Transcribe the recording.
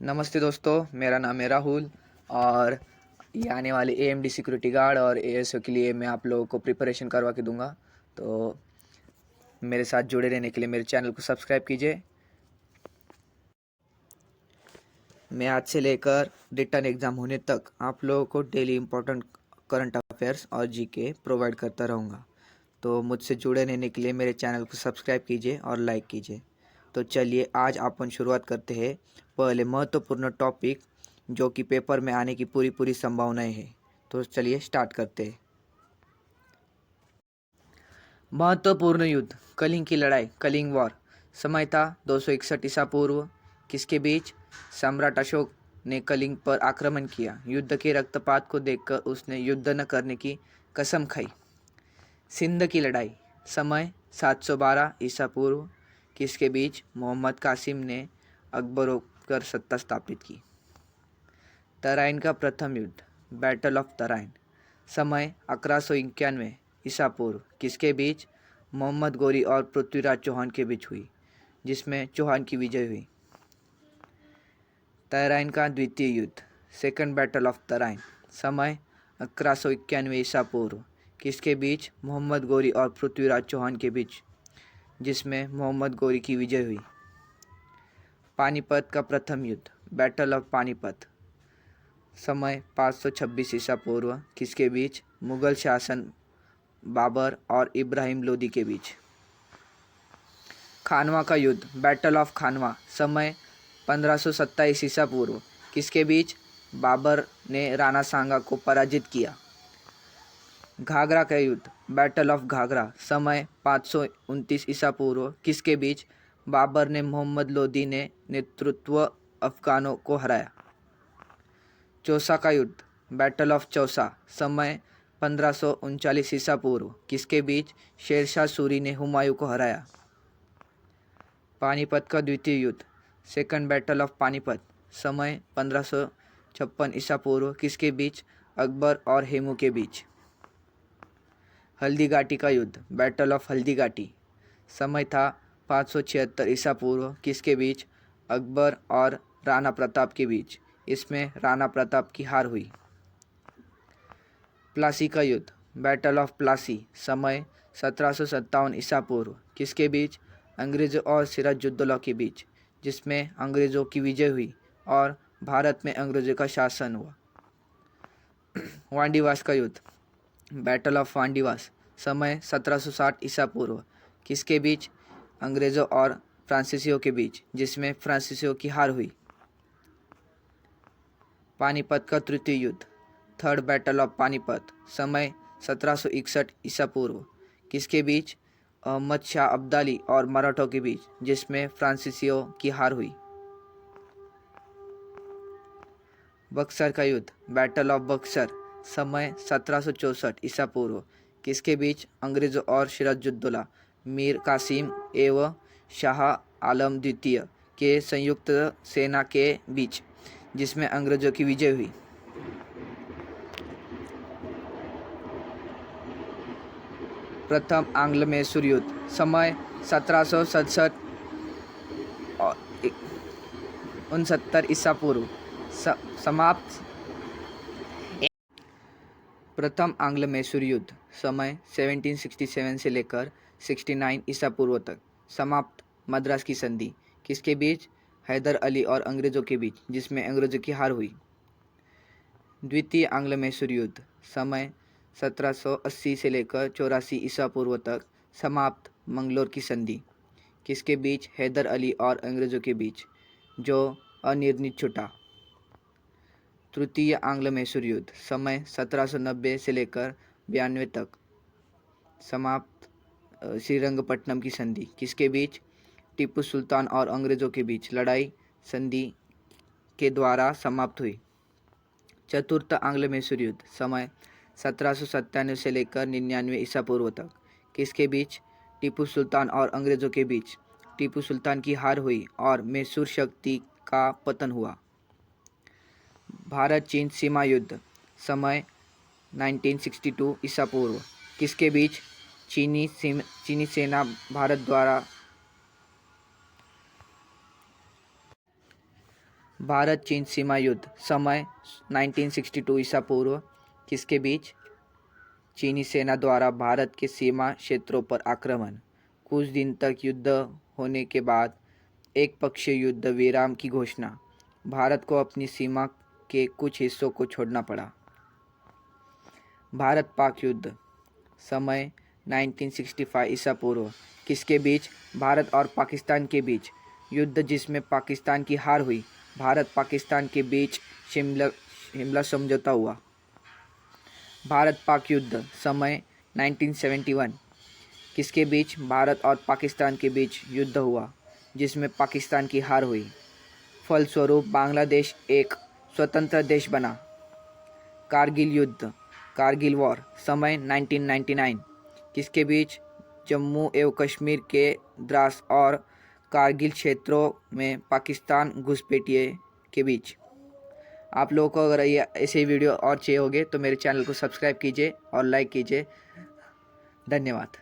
नमस्ते दोस्तों, मेरा नाम है राहुल। और ये आने वाले एएमडी सिक्योरिटी गार्ड और एएसओ के लिए मैं आप लोगों को प्रिपरेशन करवा के दूंगा। तो मेरे साथ जुड़े रहने के लिए मेरे चैनल को सब्सक्राइब कीजिए। मैं आज से लेकर रिटर्न एग्ज़ाम होने तक आप लोगों को डेली इम्पोर्टेंट करंट अफेयर्स और जीके प्रोवाइड करता रहूँगा। तो मुझसे जुड़े रहने के लिए मेरे चैनल को सब्सक्राइब कीजिए और लाइक कीजिए। तो चलिए आज अपन शुरुआत करते हैं पहले महत्वपूर्ण टॉपिक जो कि पेपर में आने की पूरी संभावनाएं हैं। तो चलिए स्टार्ट करते हैं। महत्वपूर्ण युद्ध कलिंग की लड़ाई, कलिंग वॉर। समय था 261 ईसा पूर्व। किसके बीच? सम्राट अशोक ने कलिंग पर आक्रमण किया। युद्ध के रक्तपात को देखकर उसने युद्ध न करने की कसम खाई। सिंध की लड़ाई। समय 712 ईसा पूर्व। किसके बीच? मोहम्मद कासिम ने अकबर होकर सत्ता स्थापित की। तराइन का प्रथम युद्ध, बैटल ऑफ तराइन। समय 1191 ईसा पूर्व। किसके बीच? मोहम्मद गोरी और पृथ्वीराज चौहान के बीच हुई, जिसमें चौहान की विजय हुई। तराइन का द्वितीय युद्ध, सेकंड बैटल ऑफ तराइन। समय 1191 ईसा पूर्व। किसके बीच? मोहम्मद गोरी और पृथ्वीराज चौहान के बीच, जिसमें मोहम्मद गोरी की विजय हुई। पानीपत का प्रथम युद्ध, बैटल ऑफ पानीपत। समय 526 ईसा पूर्व। किसके बीच? मुगल शासन बाबर और इब्राहिम लोदी के बीच। खानवा का युद्ध, बैटल ऑफ खानवा। समय 1527 ईसा पूर्व। किसके बीच? बाबर ने राणा सांगा को पराजित किया। घाघरा का युद्ध, बैटल ऑफ घाघरा। समय 529 ईसा पूर्व। किसके बीच? बाबर ने मोहम्मद लोदी ने नेतृत्व अफगानों को हराया। चौसा का युद्ध, बैटल ऑफ चौसा। समय 1539 ईसा पूर्व। किसके बीच? शेरशाह सूरी ने हुमायूं को हराया। पानीपत का द्वितीय युद्ध, सेकंड बैटल ऑफ पानीपत। समय 1556 ईसा पूर्व। किसके बीच? अकबर और हेमू के बीच। हल्दी घाटी का युद्ध, बैटल ऑफ हल्दी घाटी। समय था 576 ईसा पूर्व। किसके बीच? अकबर और राणा प्रताप के बीच। इसमें राणा प्रताप की हार हुई। प्लासी का युद्ध, बैटल ऑफ प्लासी। समय 1757 ईसा पूर्व। किसके बीच? अंग्रेज़ों और सिराजुद्दौला के बीच, जिसमें अंग्रेज़ों की विजय हुई और भारत में अंग्रेज़ों का शासन हुआ। वांडीवास का युद्ध, बैटल ऑफ वांडीवास। समय 1760 ईसा पूर्व। किसके बीच? अंग्रेज़ों और फ्रांसीसियों के बीच, जिसमें फ्रांसीसियों की हार हुई। पानीपत का तृतीय युद्ध, थर्ड बैटल ऑफ पानीपत। समय 1761 ईसा पूर्व। किसके बीच? अहमद शाह अब्दाली और मराठों के बीच, जिसमें फ्रांसीसियों की हार हुई। बक्सर का युद्ध, बैटल ऑफ बक्सर। समय 1764 ईसा पूर्व। किसके बीच? अंग्रेज़ों और सिराजुद्दौला, मीर कासिम एवं शाह आलम द्वितीय के संयुक्त सेना के बीच, जिसमें अंग्रेज़ों की विजय हुई। प्रथम आंग्ल मैसूर युद्ध। समय 1767 और 69 ईसा पूर्व। समाप्त। प्रथम आंग्ल मैसूर युद्ध, समय 1767 से लेकर 69 ईसा पूर्व तक। समाप्त। मद्रास की संधि। किसके बीच? हैदर अली और अंग्रेज़ों के बीच, जिसमें अंग्रेज़ों की हार हुई। द्वितीय आंग्ल मैसूर युद्ध, समय 1780 से लेकर 84 ईसा पूर्व तक। समाप्त। मंगलोर की संधि। किसके बीच? हैदर अली और अंग्रेज़ों के बीच, जो अनिर्णित छूटा। तृतीय आंग्ल मैसूर युद्ध, समय 1790 से लेकर 92 तक। समाप्त। श्रीरंगपट्टनम की संधि। किसके बीच? टीपू सुल्तान और अंग्रेज़ों के बीच लड़ाई संधि के द्वारा समाप्त हुई। चतुर्थ आंग्ल मैसूर युद्ध, समय 1797 से लेकर 99 ईसा पूर्व तक। किसके बीच? टीपू सुल्तान और अंग्रेज़ों के बीच। टीपू सुल्तान की हार हुई और मैसूर शक्ति का पतन हुआ। भारत चीन सीमा युद्ध, समय 1962 ईसा पूर्व। किसके बीच? चीनी सेना भारत चीन सीमा युद्ध समय 1962 ईसा पूर्व किसके बीच? चीनी सेना द्वारा भारत के सीमा क्षेत्रों पर आक्रमण। कुछ दिन तक युद्ध होने के बाद एक पक्षीय युद्ध विराम की घोषणा। भारत को अपनी सीमा के कुछ हिस्सों को छोड़ना पड़ा। भारत पाक युद्ध समय 1965 ईसा पूर्व किसके बीच? भारत और पाकिस्तान के बीच युद्ध जिसमें पाकिस्तान की हार हुई। भारत पाकिस्तान के बीच शिमला समझौता हुआ। भारत पाक युद्ध समय 1971 किसके बीच? भारत और पाकिस्तान के बीच युद्ध हुआ जिसमें पाकिस्तान की हार हुई। फलस्वरूप बांग्लादेश एक स्वतंत्र देश बना। कारगिल युद्ध कारगिल वॉर समय 1999 किसके बीच? जम्मू एवं कश्मीर के द्रास और कारगिल क्षेत्रों में पाकिस्तान घुसपैठिए के बीच। आप लोगों को अगर ये ऐसे वीडियो और चाहिए होंगे तो मेरे चैनल को सब्सक्राइब कीजिए और लाइक कीजिए। धन्यवाद।